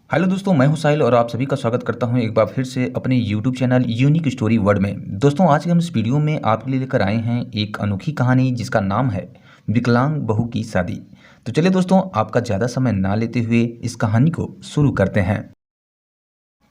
Hello दोस्तों, मैं हूं साहिल और आप सभी का स्वागत करता हूं एक बार फिर से अपने YouTube channel unique story world में। दोस्तों, आज के हम इस वीडियो में आपके लिए लेकर आए हैं एक अनोखी कहानी जिसका नाम है विकलांग बहू की शादी। तो चलिए दोस्तों, आपका ज़्यादा समय ना लेते हुए इस कहानी को शुरू करते हैं।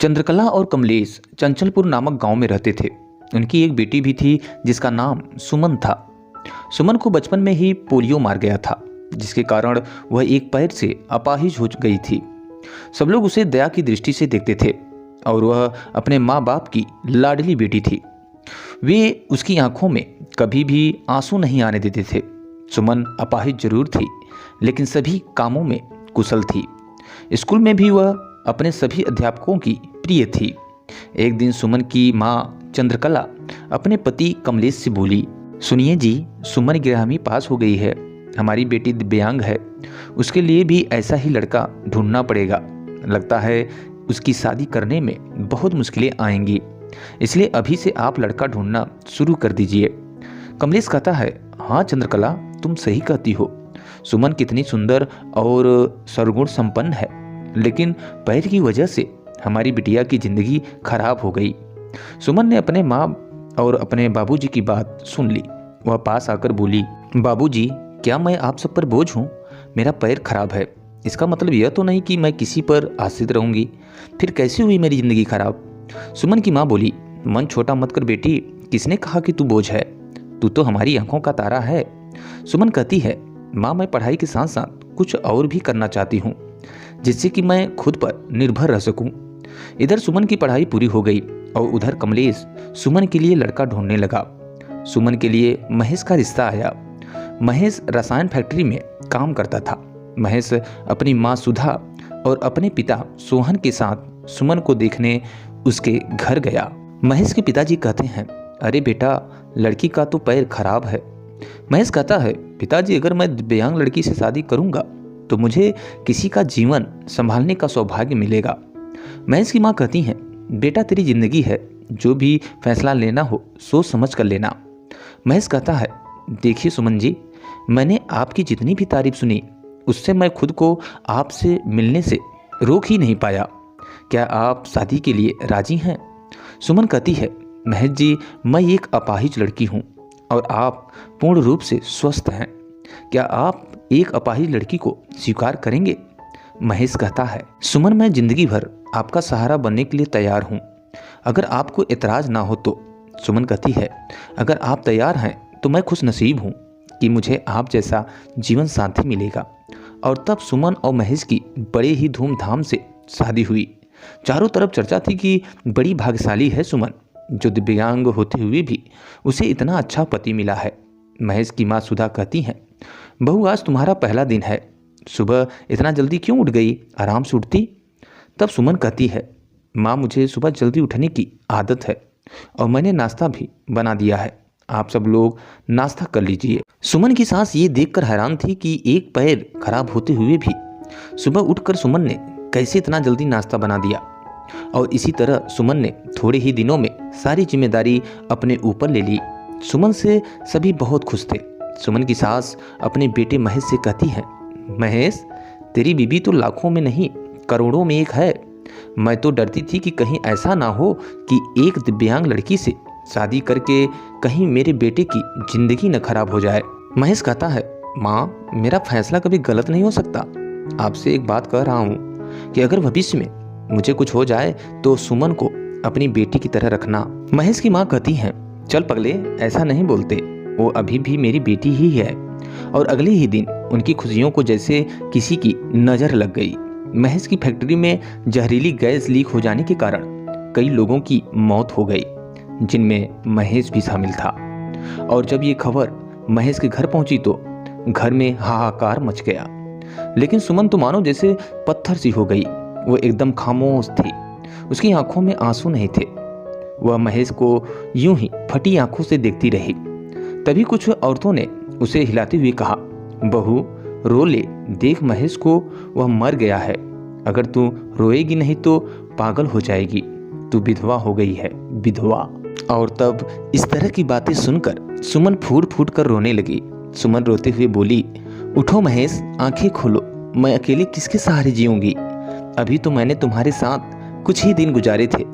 चंद्रकला और कमलेश चंचलपुर नामक गाँव में रहते थे। उनकी एक बेटी भी थी जिसका नाम सुमन था। सुमन को बचपन में ही पोलियो मार गया था, जिसके कारण वह एक पैर से अपाहिज हो गई थी। सब लोग उसे दया की दृष्टि से देखते थे और वह अपने माँ बाप की लाडली बेटी थी। वे उसकी आंखों में कभी भी आंसू नहीं आने देते थे। सुमन अपाहिज जरूर थी, लेकिन सभी कामों में कुशल थी। स्कूल में भी वह अपने सभी अध्यापकों की प्रिय थी। एक दिन सुमन की माँ चंद्रकला अपने पति कमलेश से बोली, सुनिए जी, सुमन 11वीं पास हो गई है। हमारी बेटी दिव्यांग है, उसके लिए भी ऐसा ही लड़का ढूंढना पड़ेगा। लगता है उसकी शादी करने में बहुत मुश्किलें आएंगी, इसलिए अभी से आप लड़का ढूंढना शुरू कर दीजिए। कमलेश कहता है, हाँ चंद्रकला, तुम सही कहती हो। सुमन कितनी सुंदर और सर्वगुण संपन्न है, लेकिन पैर की वजह से हमारी बिटिया की जिंदगी खराब हो गई। सुमन ने अपने माँ और अपने बाबूजी की बात सुन ली। वह पास आकर बोली, बाबूजी, क्या मैं आप सब पर बोझ हूँ? मेरा पैर खराब है, इसका मतलब यह तो नहीं कि मैं किसी पर आश्रित रहूंगी। फिर कैसे हुई मेरी जिंदगी खराब? सुमन की माँ बोली, मन छोटा मत कर बेटी, किसने कहा कि तू बोझ है? तू तो हमारी आंखों का तारा है। सुमन कहती है, माँ, मैं पढ़ाई के साथ साथ कुछ और भी करना चाहती हूँ, जिससे कि मैं खुद पर निर्भर रह सकूँ। इधर सुमन की पढ़ाई पूरी हो गई और उधर कमलेश सुमन के लिए लड़का ढूंढने लगा। सुमन के लिए महेश का रिश्ता आया। महेश रसायन फैक्ट्री में काम करता था। महेश अपनी माँ सुधा और अपने पिता सोहन के साथ सुमन को देखने उसके घर गया। महेश के पिताजी कहते हैं, अरे बेटा, लड़की का तो पैर खराब है। महेश कहता है, पिताजी, अगर मैं दिव्यांग लड़की से शादी करूंगा तो मुझे किसी का जीवन संभालने का सौभाग्य मिलेगा। महेश की माँ कहती हैं, बेटा, तेरी जिंदगी है, जो भी फैसला लेना हो सोच समझ कर लेना। महेश कहता है, देखिए सुमन जी, मैंने आपकी जितनी भी तारीफ सुनी, उससे मैं खुद को आपसे मिलने से रोक ही नहीं पाया। क्या आप शादी के लिए राजी हैं? सुमन कहती है, महेश जी, मैं एक अपाहिज लड़की हूँ और आप पूर्ण रूप से स्वस्थ हैं। क्या आप एक अपाहिज लड़की को स्वीकार करेंगे? महेश कहता है, सुमन, मैं जिंदगी भर आपका सहारा बनने के लिए तैयार हूँ, अगर आपको एतराज ना हो तो। सुमन कहती है, अगर आप तैयार हैं तो मैं खुश नसीब हूँ कि मुझे आप जैसा जीवन साथी मिलेगा। और तब सुमन और महेश की बड़े ही धूमधाम से शादी हुई। चारों तरफ चर्चा थी कि बड़ी भाग्यशाली है सुमन, जो दिव्यांग होते हुए भी उसे इतना अच्छा पति मिला है। महेश की माँ सुधा कहती हैं, बहू, आज तुम्हारा पहला दिन है, सुबह इतना जल्दी क्यों उठ गई? आराम से उठती। तब सुमन कहती है, माँ, मुझे सुबह जल्दी उठने की आदत है और मैंने नाश्ता भी बना दिया है, आप सब लोग नाश्ता कर लीजिए। सुमन की सास ये देखकर हैरान थी कि एक पैर खराब होते हुए भी सुबह उठकर सुमन ने कैसे इतना जल्दी नाश्ता बना दिया। और इसी तरह सुमन ने थोड़े ही दिनों में सारी जिम्मेदारी अपने ऊपर ले ली। सुमन से सभी बहुत खुश थे। सुमन की सास अपने बेटे महेश से कहती है, महेश, तेरी बीबी तो लाखों में नहीं करोड़ों में एक है। मैं तो डरती थी कि कहीं ऐसा ना हो कि एक दिव्यांग लड़की से शादी करके कहीं मेरे बेटे की जिंदगी न खराब हो जाए। महेश कहता है, माँ, मेरा फैसला कभी गलत नहीं हो सकता। आपसे एक बात कह रहा हूँ कि अगर भविष्य में मुझे कुछ हो जाए तो सुमन को अपनी बेटी की तरह रखना। महेश की माँ कहती हैं, चल पगले, ऐसा नहीं बोलते, वो अभी भी मेरी बेटी ही है। और अगले ही दिन उनकी खुशियों को जैसे किसी की नज़र लग गई। महेश की फैक्ट्री में जहरीली गैस लीक हो जाने के कारण कई लोगों की मौत हो गई, जिनमें महेश भी शामिल था। और जब ये खबर महेश के घर पहुंची तो घर में हाहाकार मच गया। लेकिन सुमन तो मानो जैसे पत्थर सी हो गई। वो एकदम खामोश थी, उसकी आंखों में आंसू नहीं थे। वह महेश को यूं ही फटी आंखों से देखती रही। तभी कुछ औरतों ने उसे हिलाते हुए कहा, बहू, रो ले, देख महेश को, वह मर गया है। अगर तू रोएगी नहीं तो पागल हो जाएगी, तू विधवा हो गई है, विधवा। और तब इस तरह की बातें सुनकर सुमन फूट फूट कर रोने लगी। सुमन रोते हुए बोली, उठो महेश, आंखें खोलो, मैं अकेले किसके सहारे जीऊंगी? अभी तो मैंने तुम्हारे साथ कुछ ही दिन गुजारे थे,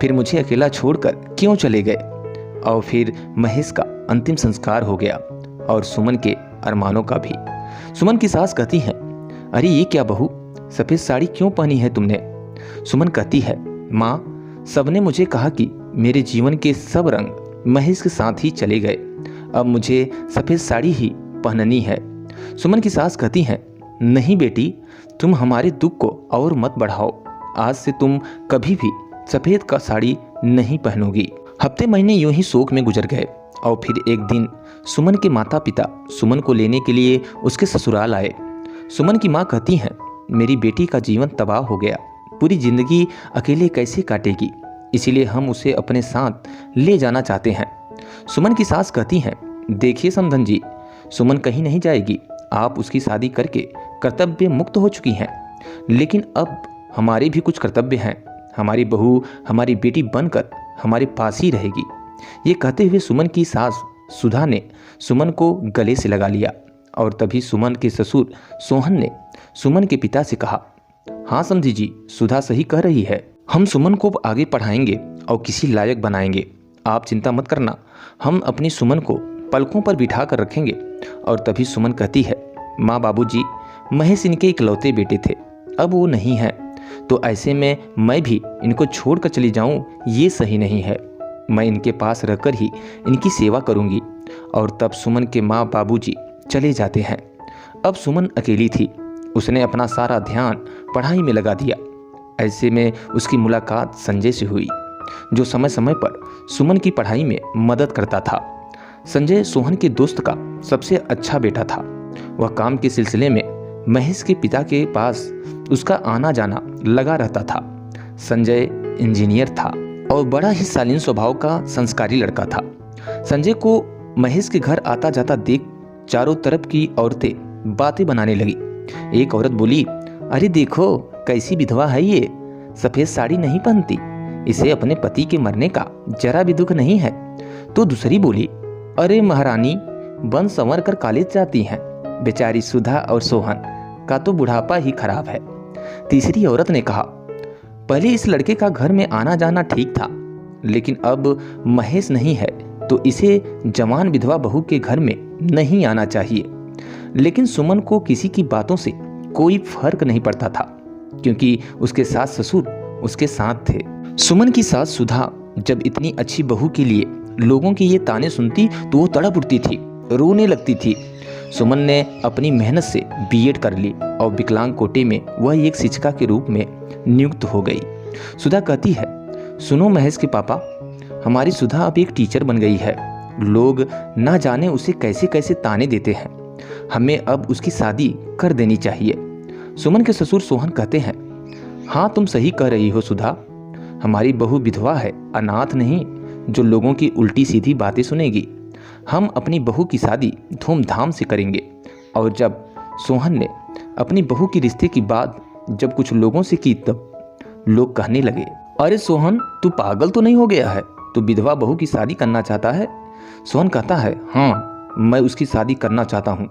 फिर मुझे अकेला छोड़कर क्यों चले गए? और फिर महेश का अंतिम संस्कार हो गया और सुमन के अरमानों का भी। सुमन की सास कहती है, अरे ये क्या बहू, सफ़ेद साड़ी क्यों पहनी है तुमने? सुमन कहती है, माँ, सबने मुझे कहा कि मेरे जीवन के सब रंग महेश के साथ ही चले गए, अब मुझे सफ़ेद साड़ी ही पहननी है। सुमन की सास कहती है, नहीं बेटी, तुम हमारे दुख को और मत बढ़ाओ, आज से तुम कभी भी सफ़ेद का साड़ी नहीं पहनोगी। हफ्ते महीने यूं ही शोक में गुजर गए और फिर एक दिन सुमन के माता पिता सुमन को लेने के लिए उसके ससुराल आए। सुमन की माँ कहती हैं, मेरी बेटी का जीवन तबाह हो गया, पूरी जिंदगी अकेले कैसे काटेगी, इसीलिए हम उसे अपने साथ ले जाना चाहते हैं। सुमन की सास कहती हैं, देखिए समधन जी, सुमन कहीं नहीं जाएगी, आप उसकी शादी करके कर्तव्य मुक्त हो चुकी हैं, लेकिन अब हमारे भी कुछ कर्तव्य हैं। हमारी बहू हमारी बेटी बनकर हमारे पास ही रहेगी। ये कहते हुए सुमन की सास सुधा ने सुमन को गले से लगा लिया और तभी सुमन के ससुर सोहन ने सुमन के पिता से कहा, हाँ समधी जी, सुधा सही कह रही है, हम सुमन को आगे पढ़ाएंगे और किसी लायक बनाएंगे, आप चिंता मत करना, हम अपनी सुमन को पलकों पर बिठा कर रखेंगे। और तभी सुमन कहती है, माँ बाबूजी, महेश इनके इकलौते बेटे थे, अब वो नहीं है, तो ऐसे में मैं भी इनको छोड़कर चली जाऊं, ये सही नहीं है, मैं इनके पास रहकर ही इनकी सेवा करूंगी। और तब सुमन के माँ बाबूजी चले जाते हैं। अब सुमन अकेली थी, उसने अपना सारा ध्यान पढ़ाई में लगा दिया। ऐसे में उसकी मुलाकात संजय से हुई, जो समय समय पर सुमन की पढ़ाई में मदद करता था। संजय सोहन के दोस्त का सबसे अच्छा बेटा था। वह काम के सिलसिले में महेश के पिता के पास उसका आना जाना लगा रहता था। संजय इंजीनियर था और बड़ा ही शालीन स्वभाव का संस्कारी लड़का था। संजय को महेश के घर आता जाता देख चारों तरफ की औरतें बातें बनाने लगी। एक औरत बोली, अरे देखो कैसी विधवा है ये, सफ़ेद साड़ी नहीं पहनती, इसे अपने पति के मरने का जरा भी दुख नहीं है। तो दूसरी बोली, अरे महारानी, बन संवर कर कॉलेज जाती हैं, बेचारी सुधा और सोहन का तो बुढ़ापा ही खराब है। तीसरी औरत ने कहा, पहले इस लड़के का घर में आना जाना ठीक था, लेकिन अब महेश नहीं है तो इसे जवान विधवा बहू के घर में नहीं आना चाहिए। लेकिन सुमन को किसी की बातों से कोई फर्क नहीं पड़ता था, क्योंकि उसके सास ससुर उसके साथ थे। सुमन की सास सुधा जब इतनी अच्छी बहू के लिए लोगों के ये ताने सुनती तो वो तड़प उठती थी, रोने लगती थी। सुमन ने अपनी मेहनत से बीएड कर ली और विकलांग कोटे में वह एक शिक्षिका के रूप में नियुक्त हो गई। सुधा कहती है, सुनो महेश के पापा, हमारी सुधा अब एक टीचर बन गई है, लोग ना जाने उसे कैसे कैसे ताने देते हैं, हमें अब उसकी शादी कर देनी चाहिए। सुमन के ससुर सोहन कहते हैं, हाँ तुम सही कह रही हो सुधा, हमारी बहू विधवा है, अनाथ नहीं जो लोगों की उल्टी सीधी बातें सुनेगी। हम अपनी बहू की शादी धूमधाम से करेंगे। और जब सोहन ने अपनी बहू की रिश्ते की बात जब कुछ लोगों से की, तब लोग कहने लगे, अरे सोहन, तू पागल तो नहीं हो गया है, तू विधवा बहू की शादी करना चाहता है? सोहन कहता है, हाँ मैं उसकी शादी करना चाहता हूँ,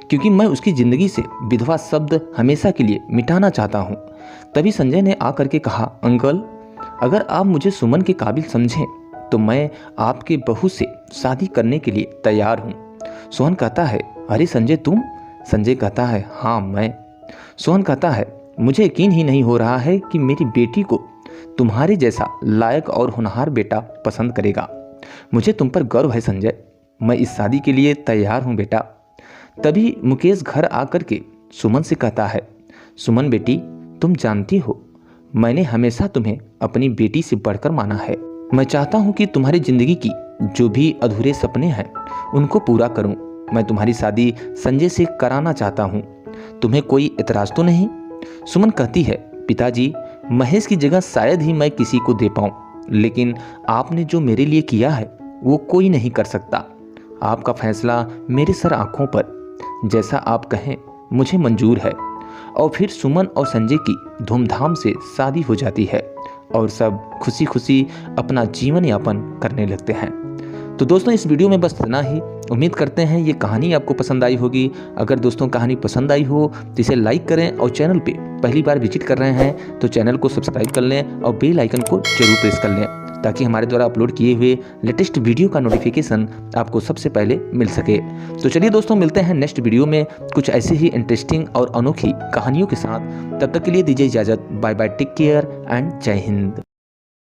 क्योंकि मैं उसकी ज़िंदगी से विधवा शब्द हमेशा के लिए मिटाना चाहता हूँ। तभी संजय ने आकर के कहा, अंकल, अगर आप मुझे सुमन के काबिल समझें तो मैं आपके बहू से शादी करने के लिए तैयार हूँ। सोहन कहता है, अरे संजय तुम? संजय कहता है, हाँ मैं। सोहन कहता है, मुझे यकीन ही नहीं हो रहा है कि मेरी बेटी को तुम्हारे जैसा लायक और होनहार बेटा पसंद करेगा। मुझे तुम पर गर्व है संजय, मैं इस शादी के लिए तैयार हूँ बेटा। तभी मुकेश घर आकर के सुमन से कहता है, सुमन बेटी, तुम जानती हो मैंने हमेशा तुम्हें अपनी बेटी से बढ़कर माना है। मैं चाहता हूँ कि तुम्हारी ज़िंदगी की जो भी अधूरे सपने हैं उनको पूरा करूँ। मैं तुम्हारी शादी संजय से कराना चाहता हूँ, तुम्हें कोई एतराज़ तो नहीं? सुमन कहती है, पिताजी, महेश की जगह शायद ही मैं किसी को दे पाऊँ, लेकिन आपने जो मेरे लिए किया है वो कोई नहीं कर सकता। आपका फैसला मेरे सर आँखों पर, जैसा आप कहें मुझे मंजूर है। और फिर सुमन और संजय की धूमधाम से शादी हो जाती है और सब खुशी खुशी अपना जीवन यापन करने लगते हैं। तो दोस्तों, इस वीडियो में बस इतना ही। उम्मीद करते हैं ये कहानी आपको पसंद आई होगी। अगर दोस्तों कहानी पसंद आई हो तो इसे लाइक करें और चैनल पे पहली बार विजिट कर रहे हैं तो चैनल को सब्सक्राइब कर लें और बेल आइकन को जरूर प्रेस कर लें ताकि हमारे द्वारा अपलोड किए हुए लेटेस्ट वीडियो का नोटिफिकेशन आपको सबसे पहले मिल सके। तो चलिए दोस्तों, मिलते हैं नेक्स्ट वीडियो में कुछ ऐसे ही इंटरेस्टिंग और अनोखी कहानियों के साथ। तब तक के लिए दीजिए इजाज़त। Bye bye, take care and जय हिंद।